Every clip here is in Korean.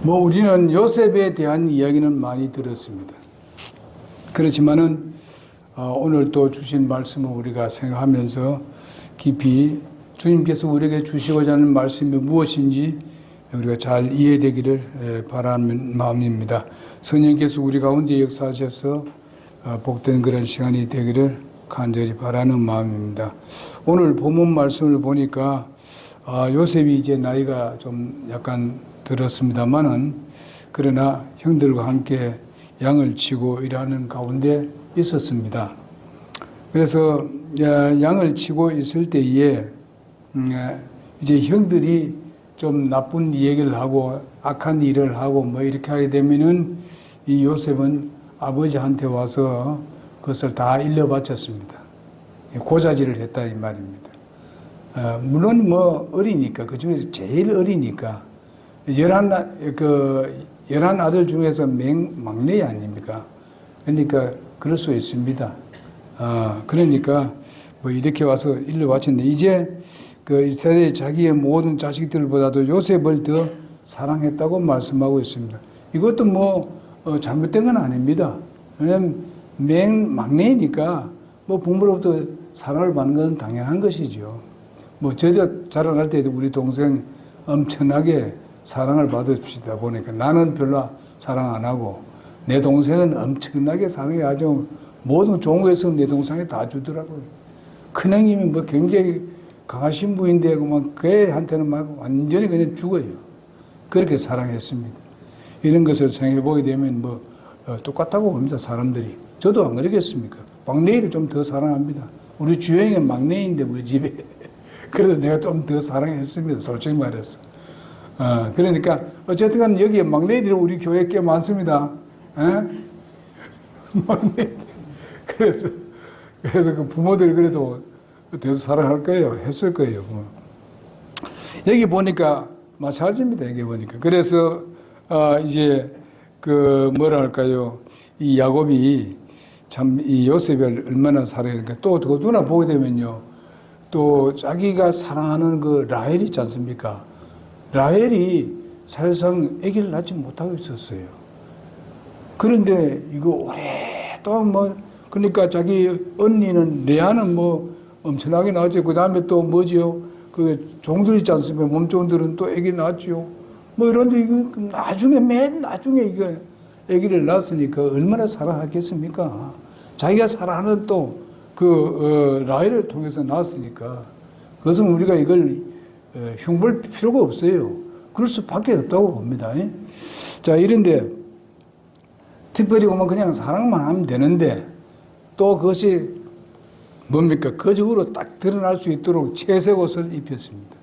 뭐 우리는 요셉에 대한 이야기는 많이 들었습니다. 그렇지만은 오늘 또 주신 말씀을 우리가 생각하면서 깊이 주님께서 우리에게 주시고자 하는 말씀이 무엇인지 우리가 잘 이해되기를 바라는 마음입니다. 성령께서 우리 가운데 역사하셔서 복된 그런 시간이 되기를 간절히 바라는 마음입니다. 오늘 본문 말씀을 보니까 요셉이 이제 나이가 좀 약간 들었습니다만은 그러나 형들과 함께 양을 치고 일하는 가운데 있었습니다. 그래서 양을 치고 있을 때에 이제 형들이 좀 나쁜 얘기를 하고 악한 일을 하고 뭐 이렇게 하게 되면은 이 요셉은 아버지한테 와서 그것을 다 일러 바쳤습니다. 고자질을 했다 이 말입니다. 물론 뭐 어리니까 그 중에서 제일 어리니까 11 아들 중에서 막내 아닙니까? 그러니까 그럴 수 있습니다. 그러니까 뭐 이렇게 와서 일러 바쳤는데 이제 그 이스라엘 자기의 모든 자식들보다도 요셉을 더 사랑했다고 말씀하고 있습니다. 이것도 뭐 잘못된 건 아닙니다. 왜냐하면 막내니까 뭐 부모로부터 사랑을 받는 건 당연한 것이죠. 뭐 저희가 자라날 때도 우리 동생 엄청나게 사랑을 받읍시다 보니까 나는 별로 사랑 안 하고 내 동생은 엄청나게 사랑해 아주 모든 좋은 거 있으면 내 동생이 다 주더라고요. 큰형님이 뭐 굉장히 강하신 분인데 그만 걔한테는 막 완전히 그냥 죽어요. 그렇게 사랑했습니다. 이런 것을 생각해 보게 되면 뭐 똑같다고 봅니다. 사람들이. 저도 안 그러겠습니까? 막내를 좀 더 사랑합니다. 우리 주영이 막내인데 우리 집에 그래도 내가 좀 더 사랑했습니다. 솔직히 말해서. 그러니까 어쨌든 간 여기에 막내들이 우리 교회에 꽤 많습니다. 막내. 그래서 그 부모들이 그래도 더 사랑할 거예요. 했을 거예요. 여기 보니까 마찬가지입니다. 여기 보니까. 그래서 이제 그 뭐랄까요. 이 야곱이 참 이 요셉을 얼마나 사랑했는가. 또 더구나 보게 되면요. 또 자기가 사랑하는 그 라헬이 있지 않습니까? 라헬이 사실상 아기를 낳지 못하고 있었어요. 그런데 이거 오랫동안 뭐 그러니까 자기 언니는 레아는 뭐 엄청나게 낳았죠. 그 다음에 또 뭐지요? 그 종들 있지 않습니까? 몸종들은 또 아기 낳았죠. 뭐 이런데 이거 나중에 맨 나중에 이거 아기를 낳았으니까 얼마나 사랑하겠습니까? 자기가 사랑하는 또 그 라헬을 통해서 낳았으니까 그것은 우리가 이걸 흉볼 필요가 없어요. 그럴 수밖에 없다고 봅니다. 자, 이런데 특별히 보면 그냥 사랑만 하면 되는데 또 그것이 뭡니까? 거적으로 딱 드러날 수 있도록 채색 옷을 입혔습니다.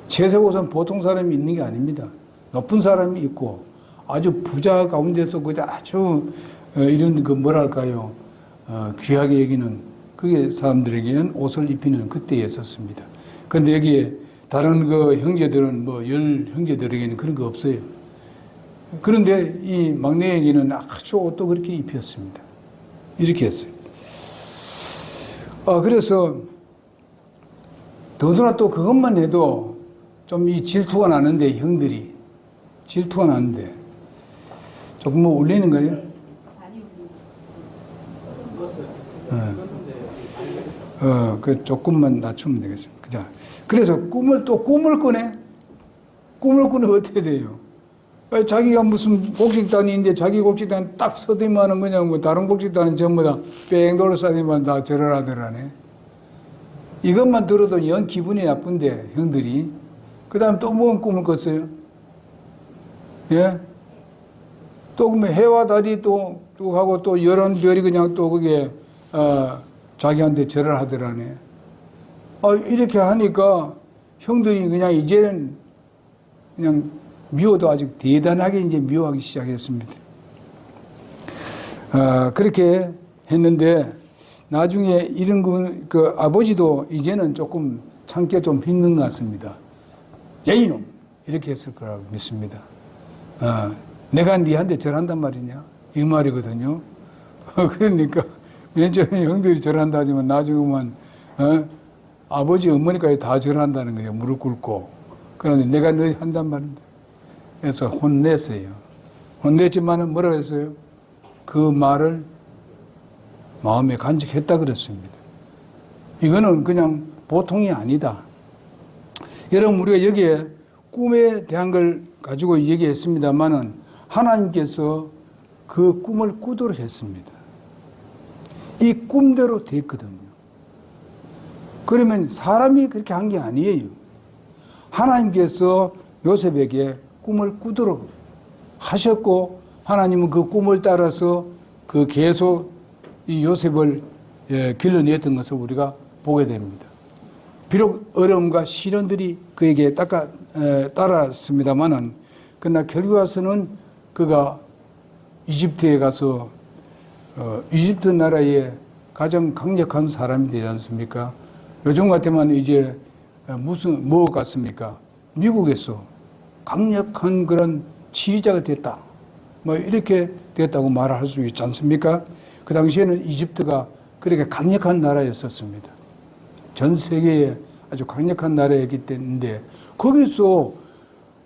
채색 옷은 보통 사람이 입는 게 아닙니다. 높은 사람이 입고 아주 부자 가운데서 그저 아주 이런 그 뭐랄까요? 귀하게 여기는 그게 사람들에게는 옷을 입히는 그때였었습니다. 그런데 여기에 다른 그 형제들은 뭐 10 형제들에게는 그런 거 없어요. 그런데 이 막내에게는 아주 옷도 그렇게 입혔습니다. 이렇게 했어요. 그래서 더구나 또 그것만 해도 좀 이 질투가 나는데 형들이 질투가 나는데 조금 뭐 울리는 거예요? 그 조금만 낮추면 되겠습니다. 자, 그래서 꿈을 꾸네? 꿈을 꾸면 어떻게 돼요? 자기가 무슨 곡식단인데 자기 곡식단 딱 서대만 하는 거냐, 뭐 다른 곡식단은 전부 다 뺑 돌아다니면 다 절을 하더라네. 이것만 들어도 영 기분이 나쁜데, 형들이. 그 다음 또 무슨 꿈을 꿨어요? 예? 또 그러면 해와 달이 또 하고 또 여러 별이 그냥 또 그게, 자기한테 절을 하더라네. 이렇게 하니까 형들이 그냥 이제는 그냥 미워도 아주 대단하게 이제 미워하기 시작했습니다. 그렇게 했는데 나중에 이런 그 아버지도 이제는 조금 참기 좀 힘든 것 같습니다. 야 이놈 이렇게 했을 거라고 믿습니다. 내가 니한테 절한단 말이냐 이 말이거든요. 그러니까 맨 처음에 형들이 절한다 하지만 나중에만 아버지 어머니까지 다 절한다는 거예요. 무릎 꿇고. 그런데 내가 너 한단 말인데. 해서 혼냈어요. 혼냈지만은 뭐라고 했어요? 그 말을 마음에 간직했다 그랬습니다. 이거는 그냥 보통이 아니다. 여러분, 우리가 여기에 꿈에 대한 걸 가지고 얘기했습니다만은 하나님께서 그 꿈을 꾸도록 했습니다. 이 꿈대로 됐거든요. 그러면 사람이 그렇게 한 게 아니에요. 하나님께서 요셉에게 꿈을 꾸도록 하셨고, 하나님은 그 꿈을 따라서 그 계속 이 요셉을 길러냈던 것을 우리가 보게 됩니다. 비록 어려움과 시련들이 그에게 따랐습니다만은, 그러나 결국 와서는 그가 이집트에 가서 이집트 나라의 가장 강력한 사람이 되지 않습니까? 요즘 같으면 이제 뭐 같습니까? 미국에서 강력한 그런 지휘자가 됐다. 뭐 이렇게 됐다고 말할 수 있지 않습니까? 그 당시에는 이집트가 그렇게 강력한 나라였었습니다. 전 세계에 아주 강력한 나라였기 때문에 거기서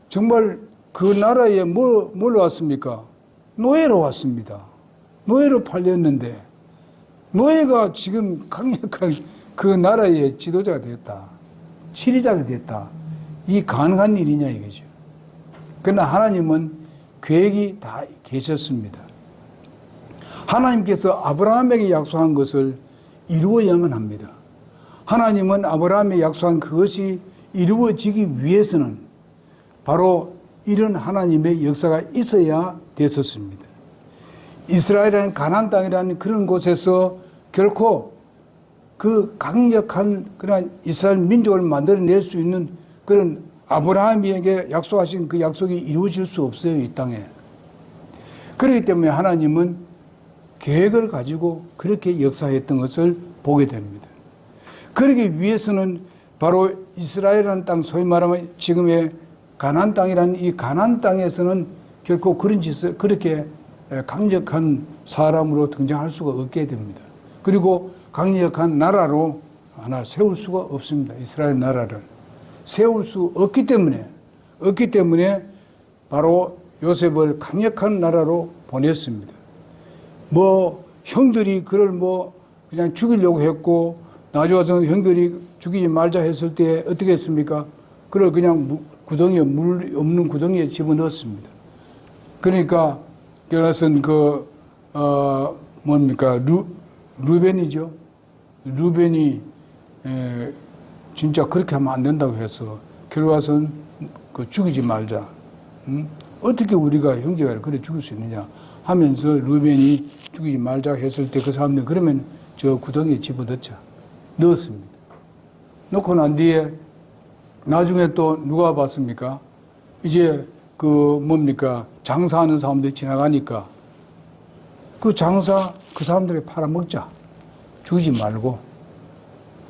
정말 그 나라에 뭘로 왔습니까? 노예로 왔습니다. 노예로 팔렸는데 노예가 지금 강력한 그 나라의 지도자가 됐다. 지휘자가 됐다. 이 가능한 일이냐 이거죠. 그러나 하나님은 계획이 다 계셨습니다. 하나님께서 아브라함에게 약속한 것을 이루어야만 합니다. 하나님은 아브라함에 약속한 그것이 이루어지기 위해서는 바로 이런 하나님의 역사가 있어야 됐었습니다. 이스라엘이라는 가나안 땅이라는 그런 곳에서 결코 그 강력한 그런 이스라엘 민족을 만들어낼 수 있는 그런 아브라함에게 약속하신 그 약속이 이루어질 수 없어요, 이 땅에. 그렇기 때문에 하나님은 계획을 가지고 그렇게 역사했던 것을 보게 됩니다. 그러기 위해서는 바로 이스라엘이라는 땅, 소위 말하면 지금의 가나안 땅이라는 이 가나안 땅에서는 결코 그런 짓을 그렇게 강력한 사람으로 등장할 수가 없게 됩니다. 그리고 강력한 나라로 하나 세울 수가 없습니다. 이스라엘 나라를 세울 수 없기 때문에 바로 요셉을 강력한 나라로 보냈습니다. 뭐 형들이 그를 뭐 그냥 죽이려고 했고, 나중에 와서 형들이 죽이지 말자 했을 때 어떻게 했습니까? 그걸 그냥 구덩이에, 물 없는 구덩이에 집어넣었습니다. 그러니까 결국은 루벤이죠. 루벤이 진짜 그렇게 하면 안 된다고 해서 결과선 그 죽이지 말자. 어떻게 우리가 형제가 그래 죽일 수 있느냐 하면서 루벤이 죽이지 말자 했을 때 그 사람들 그러면 저 구덩이에 집어넣자. 넣었습니다. 넣고 난 뒤에 나중에 또 누가 봤습니까? 이제 장사하는 사람들이 지나가니까 그 사람들이 팔아먹자. 죽이지 말고.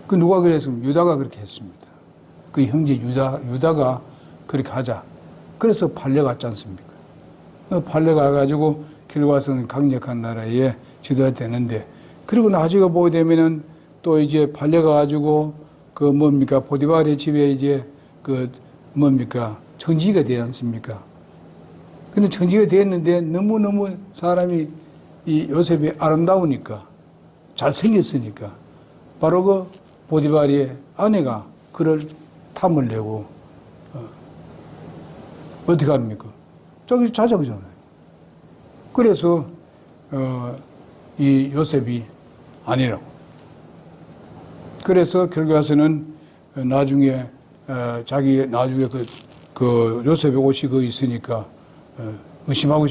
그 누가 그랬습니까? 유다가 그렇게 했습니다. 그 형제 유다가 그렇게 하자. 그래서 팔려갔지 않습니까? 팔려가가지고 결과서는 강력한 나라에 지도가 되는데, 그리고 나중에 보게 되면은 또 이제 팔려가가지고 보디발의 집에 이제 청지기가 되지 않습니까? 근데 청지기가 됐는데 너무너무 사람이 이 요셉이 아름다우니까, 잘생겼으니까, 바로 그 보디발의 아내가 그를 탐을 내고, 어떻게 합니까? 저기 자자 그러잖아요. 그래서, 이 요셉이 아니라고. 그래서 결과에서는 나중에, 나중에 요셉의 옷이 있으니까, 의심을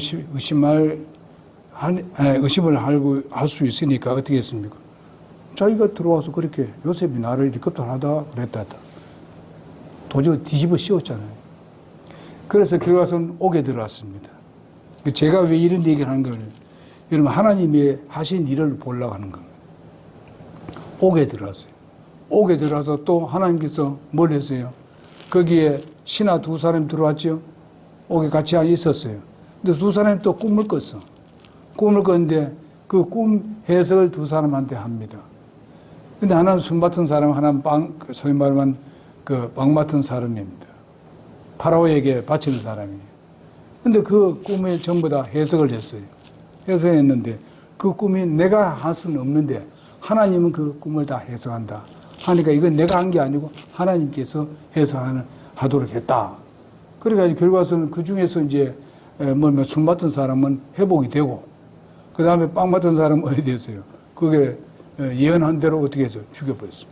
할 수 있으니까 어떻게 했습니까? 자기가 들어와서 그렇게 요셉이 나를 이렇게 하다 그랬다. 도저히 뒤집어 씌웠잖아요. 그래서 결과에서는 옥에 들어왔습니다. 제가 왜 이런 얘기를 하는 거예요? 여러분, 하나님이 하신 일을 보려고 하는 겁니다. 옥에 들어왔어요. 옥에 들어와서 또 하나님께서 뭘 했어요? 거기에 신하 두 사람이 들어왔죠? 옥에 같이 있었어요. 근데 두 사람이 또 꿈을 꿨어. 꿈을 꿨는데 그 꿈 해석을 두 사람한테 합니다. 근데 하나는 술 맡은 사람, 하나는 소위 말하면 빵 맡은 사람입니다. 파라오에게 바치는 사람이에요. 근데 그 꿈에 전부 다 해석을 했어요. 해석했는데 그 꿈이 내가 할 수는 없는데 하나님은 그 꿈을 다 해석한다 하니까 이건 내가 한 게 아니고 하나님께서 해석하도록 했다. 그러니까 결과적으로는 그 중에서 이제 술 맡은 사람은 회복이 되고 그 다음에 빵 맡은 사람은 어디 됐어요? 그게 예언한 대로 어떻게 해서 죽여버렸어요.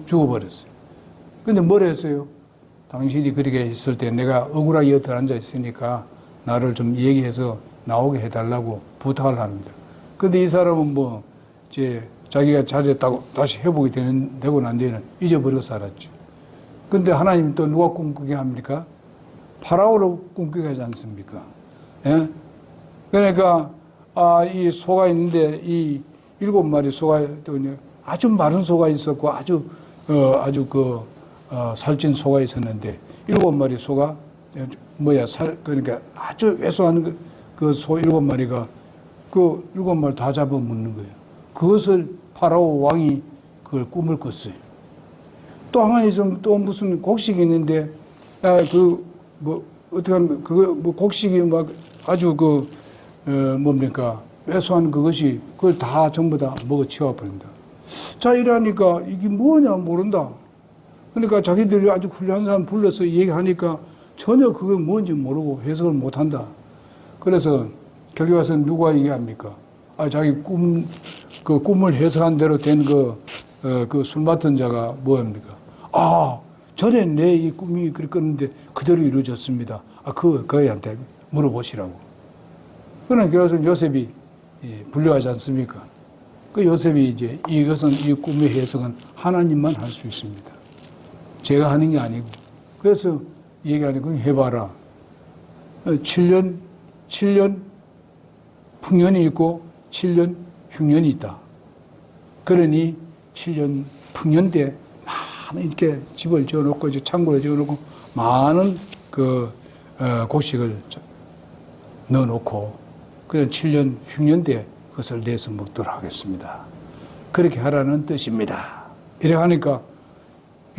죽어버렸어요. 근데 뭘 했어요? 당신이 그렇게 했을 때 내가 억울하게 여기 앉아 있으니까 나를 좀 얘기해서 나오게 해달라고 부탁을 합니다. 근데 이 사람은 뭐 이제 자기가 잘했다고 다시 회복이 되고 난 뒤에는 잊어버리고 살았죠. 근데 하나님 또 누가 꿈꾸게 합니까? 파라오를 꿈꾸게 하지 않습니까? 예? 그러니까 이 소가 있는데 이 7마리 소가 아주 마른 소가 있었고 아주 살찐 소가 있었는데 7마리 소가 그러니까 아주 왜소한 그 소 7마리가 그 7마리 다 잡아먹는 거예요. 그것을 파라오 왕이 그걸 꿈을 꿨어요. 또 하나 있으면 또 무슨 곡식이 있는데 어떻게 하면 그거 곡식이 막 아주 뭡니까 왜소한 그것이 그걸 다 전부 다 먹어 치워버린다. 자 이러니까 이게 뭐냐 모른다. 그러니까 자기들이 아주 훌륭한 사람 불러서 얘기하니까 전혀 그게 뭔지 모르고 해석을 못한다. 그래서 결국 와서 누가 얘기합니까? 자기 꿈을 해석한 대로 된 그 술 맡은 자가 뭐합니까? 전에 내 이 꿈이 그렇게 꿨는데 그대로 이루어졌습니다. 그애한테 물어보시라고. 그러나 그래서 요셉이 불려하지 않습니까? 그 요셉이 이제 이 꿈의 해석은 하나님만 할 수 있습니다. 제가 하는 게 아니고. 그래서 얘기하니까 해봐라. 7년 풍년이 있고 7년 흉년이 있다. 그러니 7년 풍년 때 많은 이렇게 집을 지어놓고 이제 창고를 지어놓고 많은 곡식을 넣어놓고 그냥 7년 흉년 때 그것을 내서 먹도록 하겠습니다. 그렇게 하라는 뜻입니다. 이렇게 하니까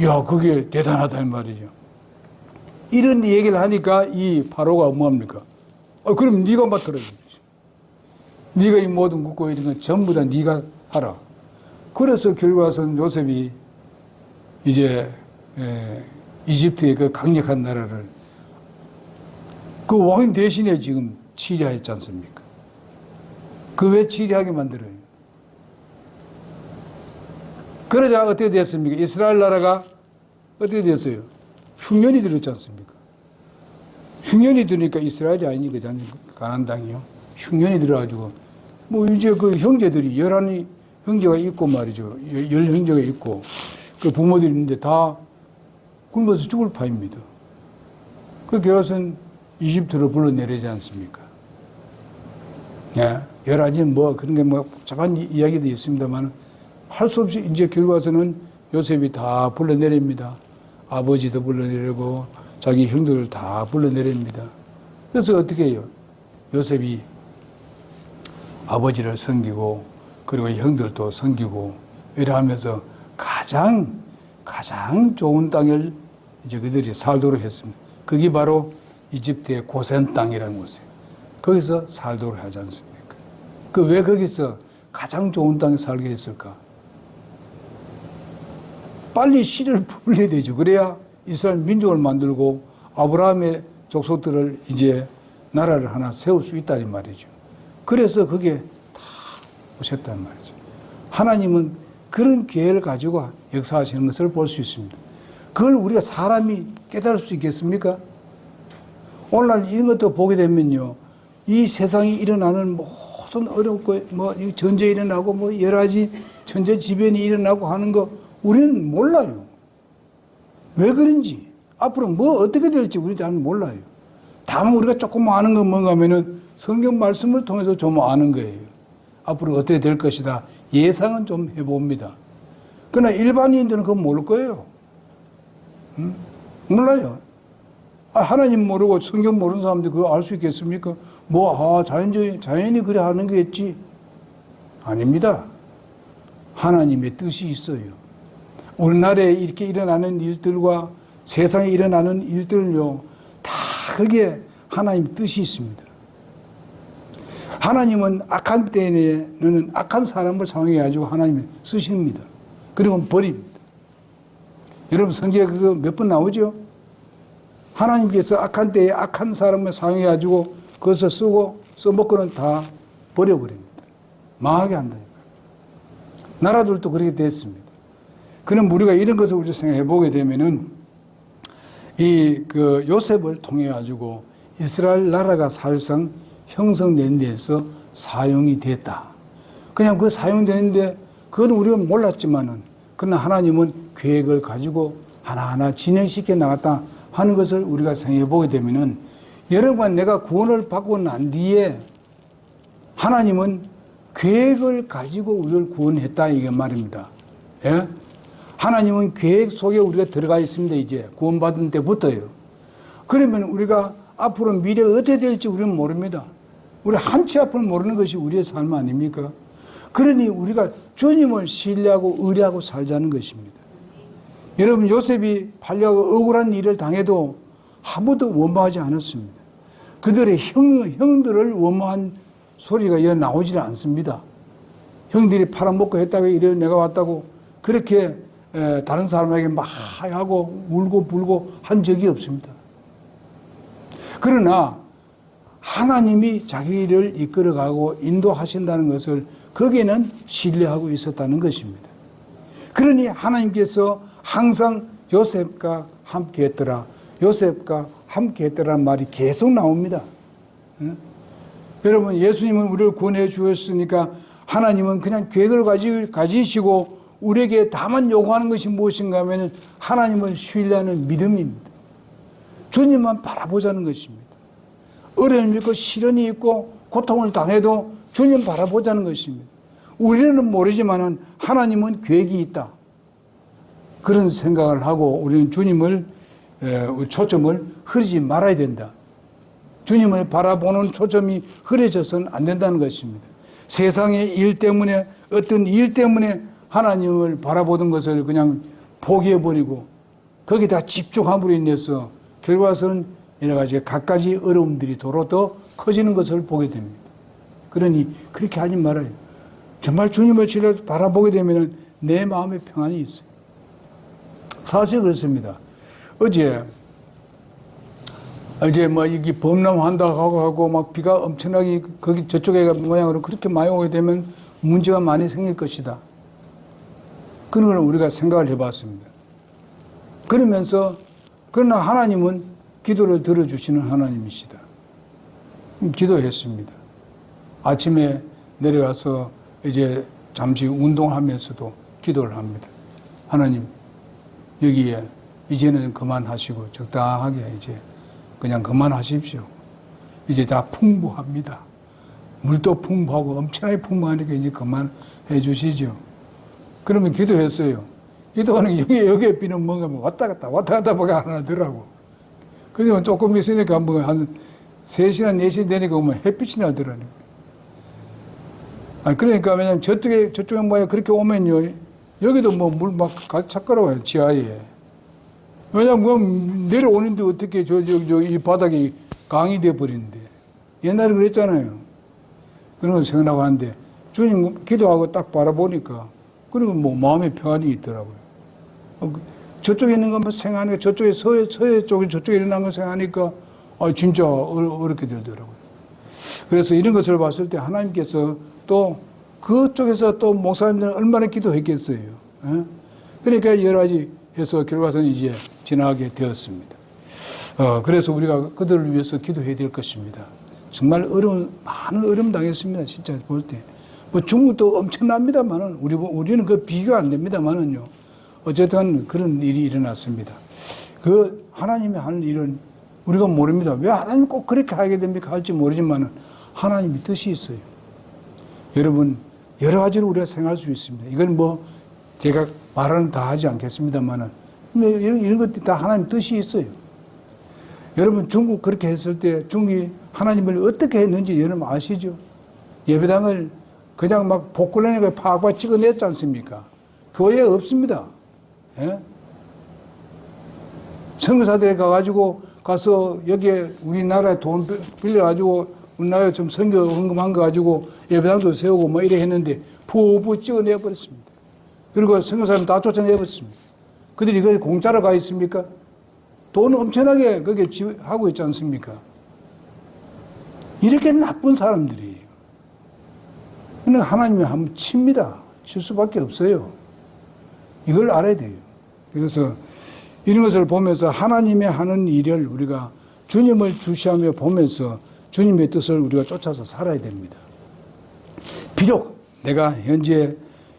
야 그게 대단하다는 말이죠. 이런 얘기를 하니까 이 바로가 뭐합니까? 그럼 네가 맡아라. 네가 이 모든 국고 이런 건 전부 다 네가 하라. 그래서 결과선 요셉이 이제 이집트의 그 강력한 나라를 그 왕 대신에 지금 치리하였지 않습니까? 그 왜 치리하게 만들어요? 그러자 어떻게 됐습니까? 이스라엘 나라가 어떻게 됐어요? 흉년이 들었지 않습니까? 흉년이 들으니까 이스라엘이 아니니 그잖아요. 가나안 땅이요. 흉년이 들어가지고 뭐 이제 그 형제들이 11 형제가 있고 말이죠. 10 형제가 있고 그 부모들이 있는데 다 굶어서 죽을 판입니다. 그 결혼은 이집트로 불러내리지 않습니까? 예. 여러 가지 뭐 그런 게 뭐 복잡한 이야기도 있습니다만 할 수 없이 이제 결과서는 요셉이 다 불러내립니다. 아버지도 불러내리고 자기 형들을 다 불러내립니다. 그래서 어떻게 해요? 요셉이 아버지를 섬기고 그리고 형들도 섬기고 이러하면서 가장 좋은 땅을 이제 그들이 살도록 했습니다. 그게 바로 이집트의 고센 땅이라는 곳이에요. 거기서 살도록 하지 않습니까? 왜 거기서 가장 좋은 땅에 살게 했을까? 빨리 씨를 풀려야 되죠. 그래야 이스라엘 민족을 만들고 아브라함의 족속들을 이제 나라를 하나 세울 수 있다는 말이죠. 그래서 그게 다 오셨단 말이죠. 하나님은 그런 기회를 가지고 역사하시는 것을 볼 수 있습니다. 그걸 우리가 사람이 깨달을 수 있겠습니까? 오늘날 이런 것도 보게 되면요. 이 세상에 일어나는 모든 어렵고 뭐 전쟁이 일어나고 뭐 여러 가지 천재지변이 일어나고 하는 거 우리는 몰라요. 왜 그런지 앞으로 뭐 어떻게 될지 우리 잘 몰라요. 다만 우리가 조금 아는 건 뭔가 하면은 성경 말씀을 통해서 좀 아는 거예요. 앞으로 어떻게 될 것이다. 예상은 좀 해봅니다. 그러나 일반인들은 그건 모를 거예요. 몰라요. 하나님 모르고 성경 모르는 사람들이 그거 알 수 있겠습니까? 자연이 그래 하는 거겠지. 아닙니다. 하나님의 뜻이 있어요. 우리나라에 이렇게 일어나는 일들과 세상에 일어나는 일들을요, 다 그게 하나님의 뜻이 있습니다. 하나님은 악한 때에는 악한 사람을 사용해가지고 하나님이 쓰십니다. 그리고 버립니다. 여러분 성경에 그거 몇 번 나오죠? 하나님께서 악한 때에 악한 사람을 사용해가지고 그것을 쓰고 써먹고는 다 버려버립니다. 망하게 한다니까요. 나라들도 그렇게 됐습니다. 그럼 우리가 이런 것을 우리가 생각해 보게 되면은 그 요셉을 통해 가지고 이스라엘 나라가 사실상 형성된 데서 사용이 됐다. 그냥 그 사용되는데 그건 우리가 몰랐지만은 그러나 하나님은 계획을 가지고 하나하나 진행시켜 나갔다 하는 것을 우리가 생각해 보게 되면은 여러분 내가 구원을 받고 난 뒤에 하나님은 계획을 가지고 우리를 구원했다 이게 말입니다. 예? 하나님은 계획 속에 우리가 들어가 있습니다. 이제 구원받은 때부터요. 그러면 우리가 앞으로 미래가 어떻게 될지 우리는 모릅니다. 우리 한치 앞을 모르는 것이 우리의 삶 아닙니까? 그러니 우리가 주님을 신뢰하고 의뢰하고 살자는 것입니다. 여러분 요셉이 팔려고 억울한 일을 당해도 한 번도 원망하지 않았습니다. 그들의 형들을 원망한 소리가 나오지 않습니다. 형들이 팔아먹고 했다고 이래 내가 왔다고 그렇게 다른 사람에게 막 하고 울고 불고 한 적이 없습니다. 그러나 하나님이 자기를 이끌어가고 인도하신다는 것을 거기에는 신뢰하고 있었다는 것입니다. 그러니 하나님께서 항상 요셉과 함께 했더라. 요셉과 함께 했더라는 말이 계속 나옵니다. 여러분 예수님은 우리를 구원해 주셨으니까 하나님은 그냥 계획을 가지시고 우리에게 다만 요구하는 것이 무엇인가 하면 하나님을 신뢰하는 믿음입니다. 주님만 바라보자는 것입니다. 어려움이 있고 시련이 있고 고통을 당해도 주님 바라보자는 것입니다. 우리는 모르지만 하나님은 계획이 있다. 그런 생각을 하고 우리는 주님을 초점을 흐리지 말아야 된다. 주님을 바라보는 초점이 흐려져서는 안 된다는 것입니다. 세상의 일 때문에 어떤 일 때문에 하나님을 바라보던 것을 그냥 포기해버리고 거기다 집중함으로 인해서 결과적으로는 여러 가지 갖가지 어려움들이 도로 더 커지는 것을 보게 됩니다. 그러니 그렇게 하지 말아요. 정말 주님을 바라보게 되면 내 마음에 평안이 있어요. 사실 그렇습니다. 어제 뭐 이게 범람한다고 하고 막 비가 엄청나게 거기 저쪽에 모양으로 그렇게 많이 오게 되면 문제가 많이 생길 것이다. 그런 걸 우리가 생각을 해봤습니다. 그러면서 그러나 하나님은 기도를 들어주시는 하나님이시다. 기도했습니다. 아침에 내려가서 이제 잠시 운동하면서도 기도를 합니다. 하나님 여기에 이제는 그만하시고 적당하게 이제 그냥 그만하십시오. 이제 다 풍부합니다. 물도 풍부하고 엄청나게 풍부하니까 이제 그만해 주시죠. 그러면 기도했어요. 기도하는 여기에 비는 뭔가 왔다 갔다 뭐가 하나 더라고. 그러면 조금 있으니까 한 3시간, 4시간 되니까 오면 햇빛이 나더라고요. 그러니까 왜냐면 저쪽에 뭐야 그렇게 오면요. 여기도 뭐 물 막 차가워요, 지하에. 왜냐면 뭐 내려오는데 어떻게 이 바닥이 강이 돼버리는데. 옛날에 그랬잖아요. 그런 걸 생각하고 하는데 주님 기도하고 딱 바라보니까 그리고 뭐 마음의 평안이 있더라고요. 저쪽에 있는 것만 생각하니까 저쪽에 서해 쪽에 저쪽에 일어난 걸 생각하니까 진짜 어렵게 되더라고요. 그래서 이런 것을 봤을 때 하나님께서 또 그쪽에서 또 목사님들은 얼마나 기도했겠어요. 예? 그러니까 여러 가지 해서 결과는 이제 지나가게 되었습니다. 그래서 우리가 그들을 위해서 기도해야 될 것입니다. 정말 많은 어려움 당했습니다. 진짜 볼 때. 뭐 중국도 엄청납니다만은 우리는 그 비교가 안 됩니다만은요. 어쨌든 그런 일이 일어났습니다. 그 하나님이 하는 일은 우리가 모릅니다. 왜 하나님 꼭 그렇게 하게 됩니까? 할지 모르지만은 하나님의 뜻이 있어요. 여러분 여러 가지로 우리가 생각할 수 있습니다. 이건 뭐 제가 말은 다 하지 않겠습니다만은 이런 것들이 다 하나님 뜻이 있어요. 여러분 중국 그렇게 했을 때 중국이 하나님을 어떻게 했는지 여러분 아시죠? 예배당을 그냥 막 복근에다가 팍팍 찍어냈지 않습니까? 교회에 없습니다. 예? 선교사들이 가가지고 가서 여기에 우리나라에 돈 빌려가지고 우리나라에 좀 선교 헌금한 거 가지고 예배당도 세우고 뭐 이래 했는데 부부 찍어내 버렸습니다. 그리고 선교사님 다 쫓아내 버렸습니다. 그들이 이거 공짜로 가 있습니까? 돈 엄청나게 그게 하고 있지 않습니까? 이렇게 나쁜 사람들이에요. 그러니까 하나님이 한번 칩니다. 칠 수밖에 없어요. 이걸 알아야 돼요. 그래서 이런 것을 보면서 하나님의 하는 일을 우리가 주님을 주시하며 보면서 주님의 뜻을 우리가 쫓아서 살아야 됩니다. 비록 내가 현재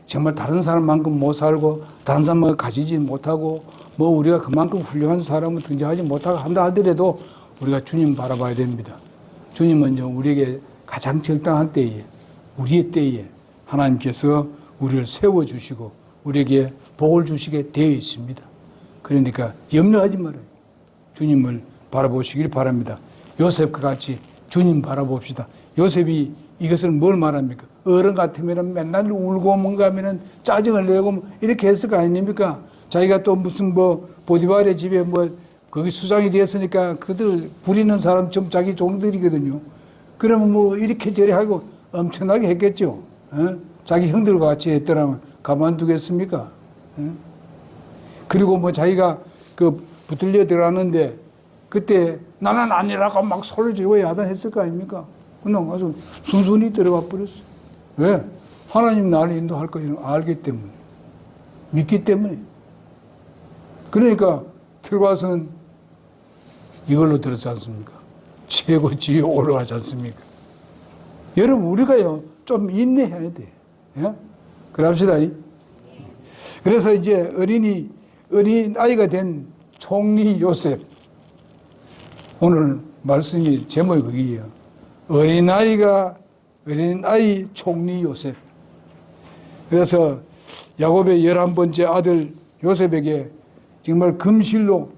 정말 다른 사람만큼 못 살고 다른 사람을 가지지 못하고 뭐 우리가 그만큼 훌륭한 사람을 등장하지 못하고 한다 하더라도 우리가 주님 바라봐야 됩니다. 주님은 우리에게 가장 적당한 때에 우리의 때에 하나님께서 우리를 세워주시고 우리에게 복을 주시게 되어 있습니다. 그러니까 염려하지 말아요. 주님을 바라보시길 바랍니다. 요셉과 같이 주님 바라봅시다. 요셉이 이것을 뭘 말합니까? 어른 같으면 맨날 울고 뭔가 하면 짜증을 내고 이렇게 했을 거 아닙니까? 자기가 또 무슨 뭐 보디발의 집에 뭐 거기 수장이 되었으니까 그들 부리는 사람 좀 자기 종들이거든요. 그러면 뭐 이렇게 저래 하고 엄청나게 했겠죠. 자기 형들과 같이 했더라면 가만두겠습니까? 그리고 뭐 자기가 그 붙들려 들어갔는데 그때 나는 아니라고 막 소리를 지르고 야단했을 거 아닙니까? 그냥 아주 순순히 들어가 버렸어. 왜? 하나님 나를 인도할 거 이런 알기 때문에. 믿기 때문에. 그러니까 결과는 이걸로 들었지 않습니까? 최고 지위에 올라가지 않습니까? 여러분 우리가요 좀 인내해야 돼. 예? 그럽시다. 그래서 이제 어린 아이가 된 총리 요셉. 오늘 말씀이 제목이 거기에요. 어린아이 총리 요셉. 그래서 야곱의 11번째 아들 요셉에게 정말 금실로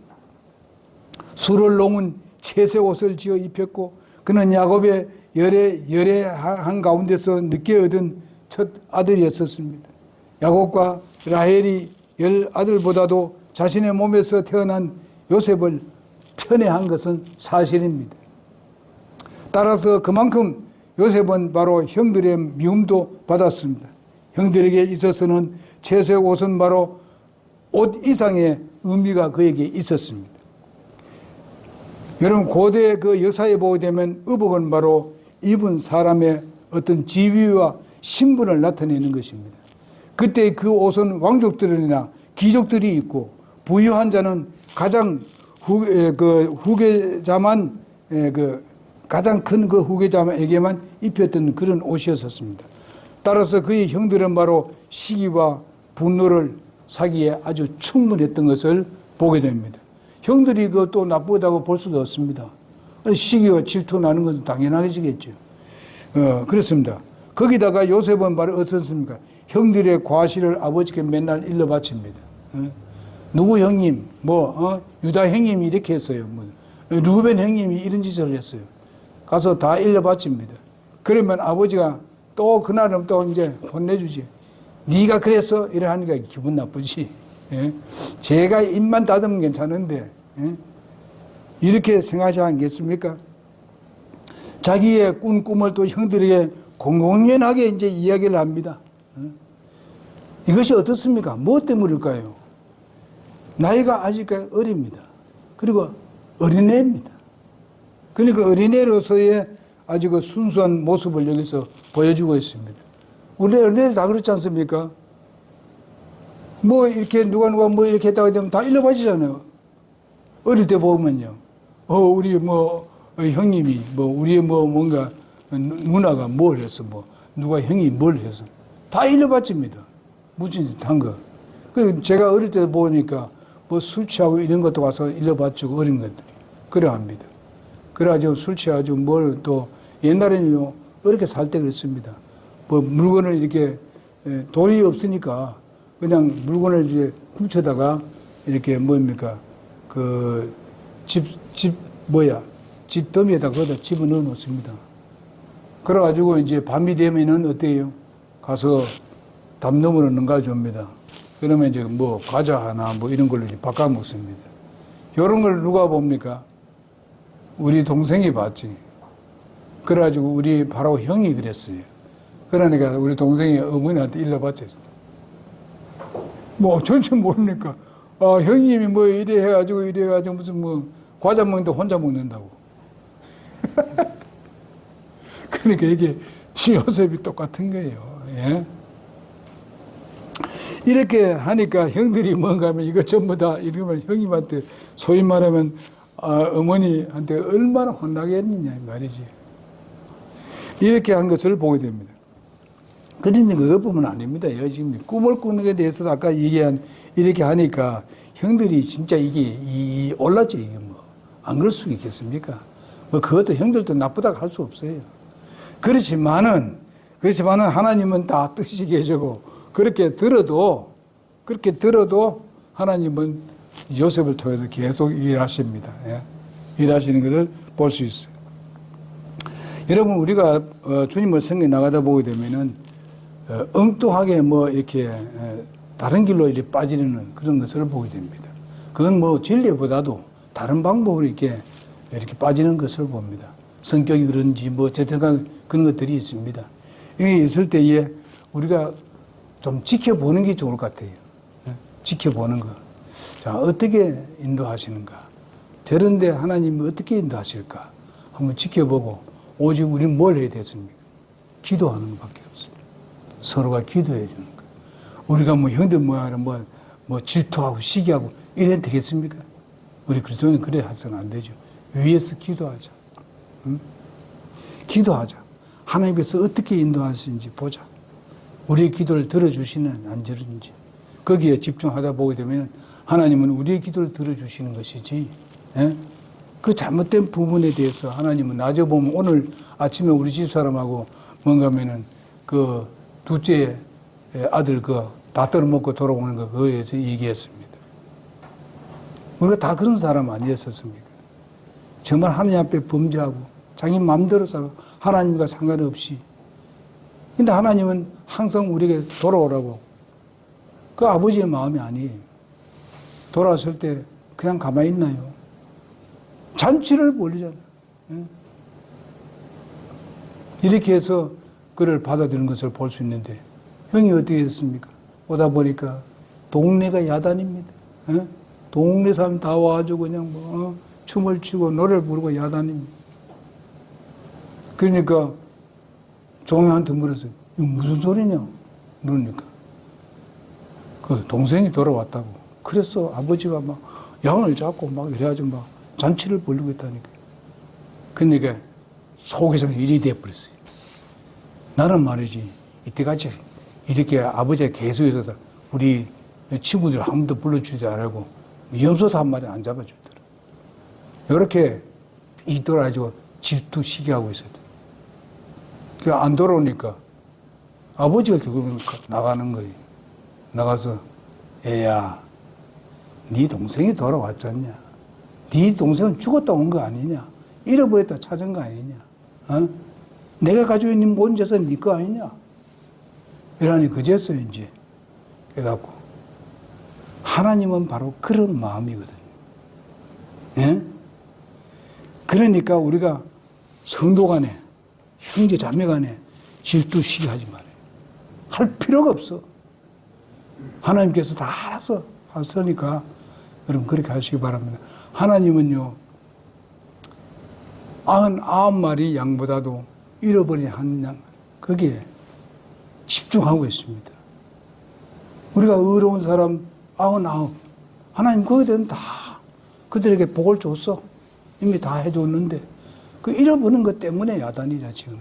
수를 놓은 채색 옷을 지어 입혔고 그는 야곱의 열애한 가운데서 늦게 얻은 첫 아들이었었습니다. 야곱과 라헬이 10아들보다도 자신의 몸에서 태어난 요셉을 편애한 것은 사실입니다. 따라서 그만큼 요셉은 바로 형들의 미움도 받았습니다. 형들에게 있어서는 채색 옷은 바로 옷 이상의 의미가 그에게 있었습니다. 여러분 고대 그 역사에 보게 되면 의복은 바로 입은 사람의 어떤 지위와 신분을 나타내는 것입니다. 그때 그 옷은 왕족들이나 귀족들이 입고 부유한 자는 가장 후계자만 가장 큰 그 후계자에게만 입혔던 그런 옷이었습니다. 따라서 그의 형들은 바로 시기와 분노를 사기에 아주 충분했던 것을 보게 됩니다. 형들이 그것도 나쁘다고 볼 수도 없습니다. 시기와 질투 나는 것은 당연하겠죠. 그렇습니다. 거기다가 요셉은 바로 어떻습니까? 형들의 과실을 아버지께 맨날 일러 바칩니다. 누구 형님, 유다 형님이 이렇게 했어요. 루벤 형님이 이런 짓을 했어요. 가서 다 일러 바칩니다. 그러면 아버지가 또 그날은 또 이제 혼내주지. 네가 그랬어? 이래 하니까 기분 나쁘지. 예? 제가 입만 닫으면 괜찮은데, 예? 이렇게 생각하지 않겠습니까? 자기의 꾼 꿈을 또 형들에게 공공연하게 이제 이야기를 합니다. 이것이 어떻습니까? 무엇 때문일까요? 나이가 아직 어립니다. 그리고 어린애입니다. 그러니까 어린애로서의 아주 그 순수한 모습을 여기서 보여주고 있습니다. 우리 어린애들 다 그렇지 않습니까? 뭐 이렇게 누가 뭐 이렇게 했다고 하면 다 일러바치잖아요. 어릴 때 보면요. 우리 형님이 우리 뭔가 누나가 뭘 했어 누가 형이 뭘 했어. 다 일러바칩니다. 무슨 짓 한 거. 그 제가 어릴 때 보니까 술 취하고 이런 것도 와서 일러바치고 어린 것들이. 그래 합니다. 그래가지고 술 취하고 뭘 또 옛날에는요, 어렵게 살 때 그랬습니다. 물건을 이렇게 돈이 없으니까 그냥 물건을 이제 훔쳐다가 이렇게 집 더미에다 거기다 집어넣어 놓습니다. 그래가지고 이제 밤이 되면은 어때요? 가서 담 너머로 넘가줍니다. 그러면 이제 과자 하나 이런 걸로 이제 바꿔 먹습니다. 이런 걸 누가 봅니까? 우리 동생이 봤지. 그래가지고 우리 바로 형이 그랬어요. 그러니까 우리 동생이 어머니한테 일러봤지. 뭐 전체 모르니까 형님이 뭐 이래 해가지고 무슨 뭐 과자 먹는데 혼자 먹는다고. 그러니까 이게 요셉이 똑같은 거예요. 예? 이렇게 하니까 형들이 뭔가 하면 이거 전부 다 이러면 형님한테 소위 말하면 어머니한테 얼마나 혼나겠느냐 말이지. 이렇게 한 것을 보게 됩니다. 그런데 그것뿐만 아닙니다. 지금 꿈을 꾸는 것에 대해서도 아까 얘기한 이렇게 하니까 형들이 진짜 이게 올랐죠. 이게 뭐 안 그럴 수 있겠습니까? 뭐 그것도 형들도 나쁘다고 할 수 없어요. 그렇지만은 하나님은 다 뜻이 계시고 그렇게 들어도 하나님은 요셉을 통해서 계속 일하십니다. 예? 일하시는 것을 볼 수 있어요. 여러분 우리가 주님을 섬겨 나가다 보게 되면은 엉뚱하게 뭐 이렇게 다른 길로 이렇게 빠지는 그런 것을 보게 됩니다. 그건 뭐 진리보다도 다른 방법으로 이렇게 빠지는 것을 봅니다. 성격이 그런지 뭐 어쨌든 그런 것들이 있습니다. 이게 있을 때에 우리가 좀 지켜보는 게 좋을 것 같아요. 지켜보는 거. 자, 어떻게 인도하시는가? 저런데 하나님이 어떻게 인도하실까? 한번 지켜보고 오직 우리는 뭘 해야 되겠습니까? 기도하는 것밖에 없어요. 서로가 기도해 주는 거. 우리가 뭐 형들 뭐 질투하고 시기하고 이래도 되겠습니까? 우리 그리스도인은 그래 해서는 안 되죠. 위에서 기도하자. 응? 기도하자. 하나님께서 어떻게 인도하시는지 보자. 우리의 기도를 들어주시는 안 들어주는지. 거기에 집중하다 보게 되면 하나님은 우리의 기도를 들어주시는 것이지. 예? 그 잘못된 부분에 대해서 하나님은 나중에 보면 오늘 아침에 우리 집사람하고 뭔가 하면은 그 둘째 아들 다 떨어먹고 돌아오는 거 그거에 대해서 얘기했습니다. 우리가 다 그런 사람 아니었었습니까? 정말 하나님 앞에 범죄하고 자기 마음대로 살고 하나님과 상관없이. 근데 하나님은 항상 우리에게 돌아오라고. 그 아버지의 마음이 아니에요. 돌아왔을 때 그냥 가만히 있나요? 잔치를 벌이잖아요. 이렇게 해서 그를 받아들이는 것을 볼 수 있는데 형이 어떻게 했습니까? 오다 보니까 동네가 야단입니다. 동네 사람 다 와가지고 그냥 춤을 추고 노래를 부르고 야단입니다. 그러니까 종영한테 물었어요. 이거 무슨 소리냐? 그러니까 그 동생이 돌아왔다고. 그래서 아버지가 막 양을 잡고 막 이래가지고 막 잔치를 벌리고 있다니까. 그러니까 속에서 일이 돼버렸어요. 나는 말이지 이때까지 이렇게 아버지가 계속 있어서 우리 친구들 한 번도 불러주지 않고 염소도 한 마리 안 잡아주더라. 이렇게 이돌아가지고 질투시기하고 있었대. 안 돌아오니까 아버지가 결국은 나가는 거예요. 나가서 애야, 네 동생이 돌아왔잖냐? 네 동생은 죽었다 온 거 아니냐? 잃어버렸다 찾은 거 아니냐? 내가 가지고 있는 모든 재산 네 거 아니냐? 이러니 그제서야 이제 깨닫고 하나님은 바로 그런 마음이거든요. 예? 그러니까 우리가 성도 간에 형제 자매 간에 질투시기 하지 말아요. 할 필요가 없어. 하나님께서 다 알아서 하시니까 여러분 그렇게 하시기 바랍니다. 하나님은요 99마리 양보다도 잃어버린 한 양 거기에 집중하고 있습니다. 우리가 의로운 사람 99 하나님 거기에 대한 다 그들에게 복을 줬어. 이미 다 해줬는데 그 잃어버린 것 때문에 야단이라 지금.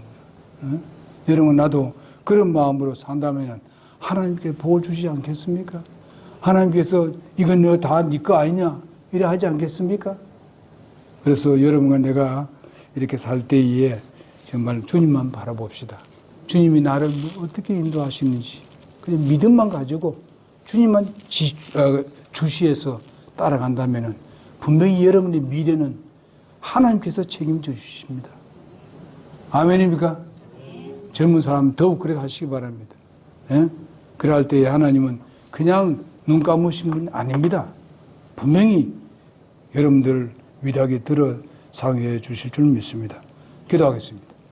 응? 여러분 나도 그런 마음으로 산다면 하나님께 복을 주시지 않겠습니까? 하나님께서 이건 너 다 네 거 아니냐 이래 하지 않겠습니까? 그래서 여러분과 내가 이렇게 살 때에 정말 주님만 바라봅시다. 주님이 나를 어떻게 인도하시는지 그냥 믿음만 가지고 주님만 주시해서 따라간다면 분명히 여러분의 미래는 하나님께서 책임져 주십니다. 아멘입니까? 젊은 사람 더욱 그렇게 하시기 바랍니다. 예? 그럴 때에 하나님은 그냥 눈 감으신 분이 아닙니다. 분명히 여러분들 위대하게 들어 상의해 주실 줄 믿습니다. 기도하겠습니다.